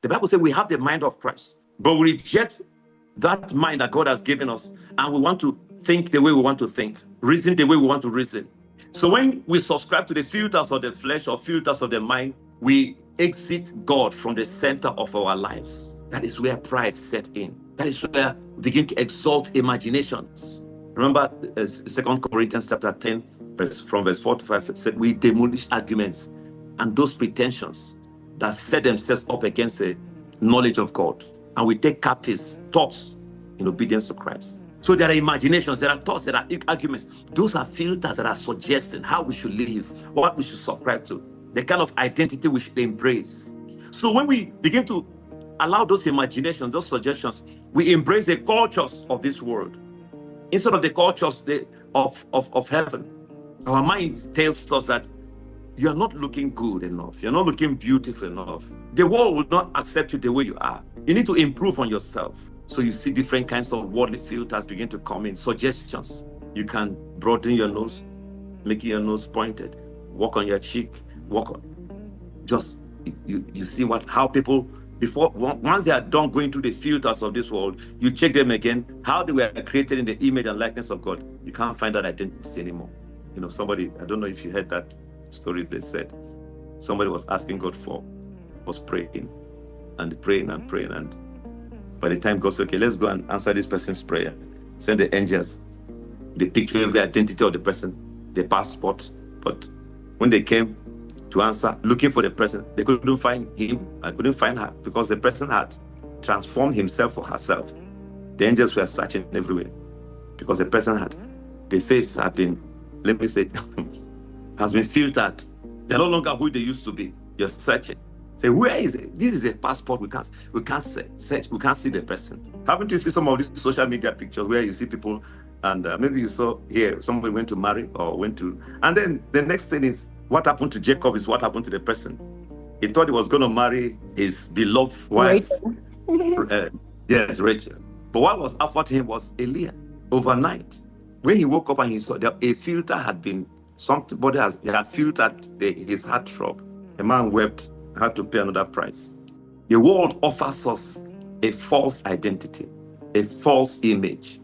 The Bible says we have the mind of Christ, but we reject that mind that God has given us, and we want to think the way we want to think, reason the way we want to reason. So when we subscribe to the filters of the flesh or filters of the mind, we exit God from the center of our lives. That is where pride set in. That is where we begin to exalt imaginations. Remember 2 Corinthians chapter 10, from verse 4 to 5, it said, we demolish arguments and those pretensions that set themselves up against the knowledge of God. And we take captives thoughts in obedience to Christ. So there are imaginations, there are thoughts, there are arguments. Those are filters that are suggesting how we should live, what we should subscribe to, the kind of identity we should embrace. So when we begin to allow those imaginations, those suggestions, we embrace the cultures of this world instead of the cultures of heaven. Our mind tells us that you are not looking good enough. You're not looking beautiful enough. The world will not accept you the way you are. You need to improve on yourself. So you see different kinds of worldly filters begin to come in. Suggestions. You can broaden your nose, making your nose pointed. Walk on your cheek. Walk on. Just, you see how people, once they are done going through the filters of this world, you check them again, how they were created in the image and likeness of God. You can't find that identity anymore. Somebody, I don't know if you heard that story, they said somebody was asking God was praying and praying, and by the time God said, okay, let's go and answer this person's prayer, send the angels the picture of the identity of the person, the passport. But when they came to answer, looking for the person, they couldn't find him, I couldn't find her, because the person had transformed himself or herself. The angels were searching everywhere because the person the face had been, let me say, has been filtered. They're no longer who they used to be. You're searching. Say, where is it? This is a passport. We can't search. We can't see the person. Haven't you seen some of these social media pictures where you see people, and maybe you saw here somebody went to marry or and then the next thing is what happened to Jacob is what happened to the person. He thought he was going to marry his beloved wife. Yes, Rachel. But what was offered to him was Leah. Overnight, when he woke up and he saw that a filter had been, somebody had filtered his heart throb. A man wept, had to pay another price. The world offers us a false identity, a false image,